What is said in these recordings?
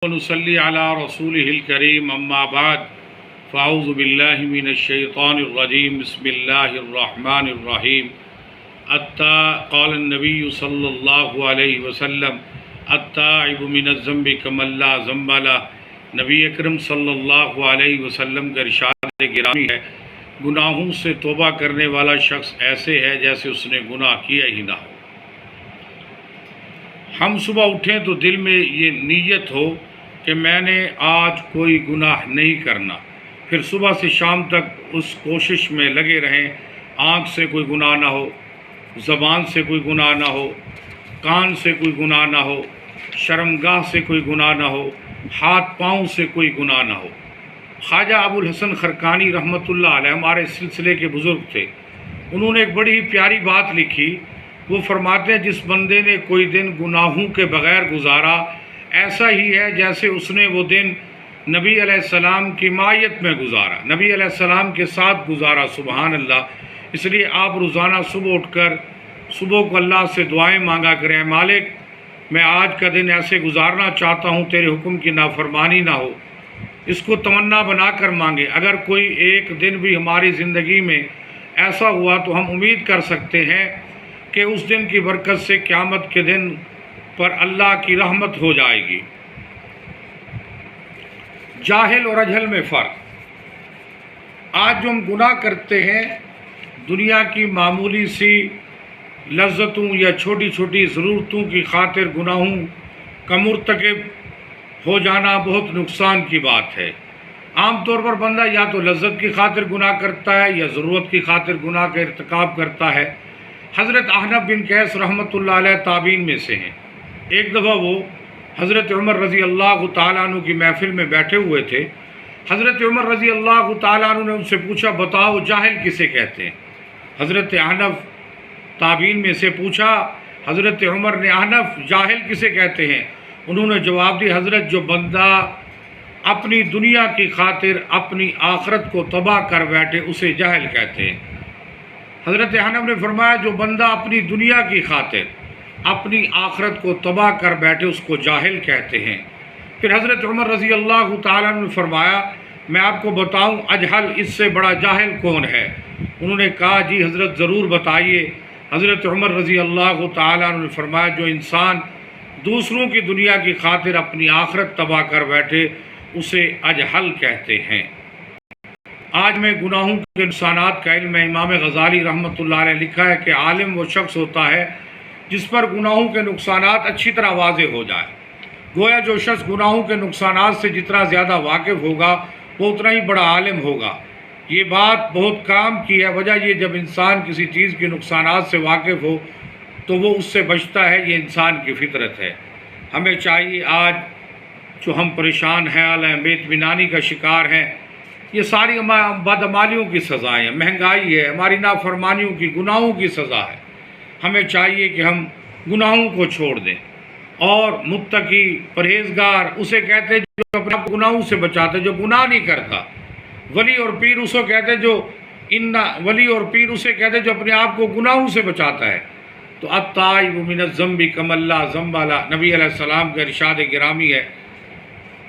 ونصلي على رسوله الكريم أما بعد فأعوذ بالله من الشيطان الرجيم بسم الله الرحمن الرحيم قال النبي صلى الله عليه وسلم التائب من الذنب كمن لا ذنب له۔ نبی اکرم صلی اللہ علیہ وسلم کا ارشاد گرامی ہے، گناہوں سے توبہ کرنے والا شخص ایسے ہے جیسے اس نے گناہ کیا ہی نہ ہو۔ ہم صبح اٹھیں تو دل میں یہ نیت ہو کہ میں نے آج کوئی گناہ نہیں کرنا، پھر صبح سے شام تک اس کوشش میں لگے رہیں، آنکھ سے کوئی گناہ نہ ہو، زبان سے کوئی گناہ نہ ہو، کان سے کوئی گناہ نہ ہو، شرمگاہ سے کوئی گناہ نہ ہو، ہاتھ پاؤں سے کوئی گناہ نہ ہو۔ خواجہ ابو الحسن خرقانی رحمۃ اللہ علیہ ہمارے سلسلے کے بزرگ تھے، انہوں نے ایک بڑی ہی پیاری بات لکھی۔ وہ فرماتے ہیں جس بندے نے کوئی دن گناہوں کے بغیر گزارا ایسا ہی ہے جیسے اس نے وہ دن نبی علیہ السلام کی معیت میں گزارا، نبی علیہ السلام کے ساتھ گزارا۔ سبحان اللہ۔ اس لیے آپ روزانہ صبح اٹھ کر صبح کو اللہ سے دعائیں مانگا کریں، مالک میں آج کا دن ایسے گزارنا چاہتا ہوں تیرے حکم کی نافرمانی نہ ہو، اس کو تمنا بنا کر مانگے۔ اگر کوئی ایک دن بھی ہماری زندگی میں ایسا ہوا تو ہم امید کر سکتے ہیں کہ اس دن کی برکت سے قیامت کے دن پر اللہ کی رحمت ہو جائے گی۔ جاہل اور اجہل میں فرق۔ آج جو ہم گناہ کرتے ہیں دنیا کی معمولی سی لذتوں یا چھوٹی چھوٹی ضرورتوں کی خاطر گناہوں کا مرتکب ہو جانا بہت نقصان کی بات ہے۔ عام طور پر بندہ یا تو لذت کی خاطر گناہ کرتا ہے یا ضرورت کی خاطر گناہ کا ارتکاب کرتا ہے۔ حضرت احنف بن قیس رحمۃ اللہ علیہ تابعین میں سے ہیں۔ ایک دفعہ وہ حضرت عمر رضی اللہ تعالیٰ عنہ کی محفل میں بیٹھے ہوئے تھے۔ حضرت عمر رضی اللہ تعالیٰ عنہ نے ان سے پوچھا بتاؤ جاہل کسے کہتے ہیں؟ حضرت احنف تابعین میں سے پوچھا، حضرت عمر نے احنف جاہل کسے کہتے ہیں؟ انہوں نے جواب دی حضرت جو بندہ اپنی دنیا کی خاطر اپنی آخرت کو تباہ کر بیٹھے اسے جاہل کہتے ہیں۔ حضرت احنف نے فرمایا جو بندہ اپنی دنیا کی خاطر اپنی آخرت کو تباہ کر بیٹھے اس کو جاہل کہتے ہیں۔ پھر حضرت عمر رضی اللہ تعالیٰ عنہ نے فرمایا میں آپ کو بتاؤں اجہل اس سے بڑا جاہل کون ہے؟ انہوں نے کہا جی حضرت ضرور بتائیے۔ حضرت عمر رضی اللہ تعالیٰ عنہ نے فرمایا جو انسان دوسروں کی دنیا کی خاطر اپنی آخرت تباہ کر بیٹھے اسے اجہل کہتے ہیں۔ آج میں گناہوں کے نقصانات کا علم ہے۔ امام غزالی رحمۃ اللہ علیہ لکھا ہے کہ عالم وہ شخص ہوتا ہے جس پر گناہوں کے نقصانات اچھی طرح واضح ہو جائے۔ گویا جو شخص گناہوں کے نقصانات سے جتنا زیادہ واقف ہوگا وہ اتنا ہی بڑا عالم ہوگا۔ یہ بات بہت کام کی ہے، وجہ یہ جب انسان کسی چیز کے نقصانات سے واقف ہو تو وہ اس سے بچتا ہے، یہ انسان کی فطرت ہے۔ ہمیں چاہیے آج جو ہم پریشان ہیں بے اطمینانی کا شکار ہیں، یہ ساری بدعمالیوں کی سزائیں ہیں، مہنگائی ہے، ہماری نافرمانیوں کی گناہوں کی سزا ہے۔ ہمیں چاہیے کہ ہم گناہوں کو چھوڑ دیں، اور متقی پرہیزگار اسے کہتے ہیں جو اپنے آپ کو گناہوں سے بچاتے جو گناہ نہیں کرتا۔ ولی اور پیر اسے کہتے جو جو اپنے آپ کو گناہوں سے بچاتا ہے۔ تو التائب من الذنب کمن لا ذنب له، نبی علیہ السلام کا ارشاد گرامی ہے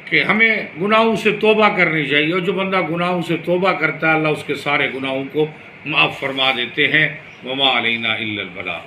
کہ ہمیں گناہوں سے توبہ کرنی چاہیے، اور جو بندہ گناہوں سے توبہ کرتا ہے اللہ اس کے سارے گناہوں کو معاف فرما دیتے ہیں۔ وما علینا الا البلاغ۔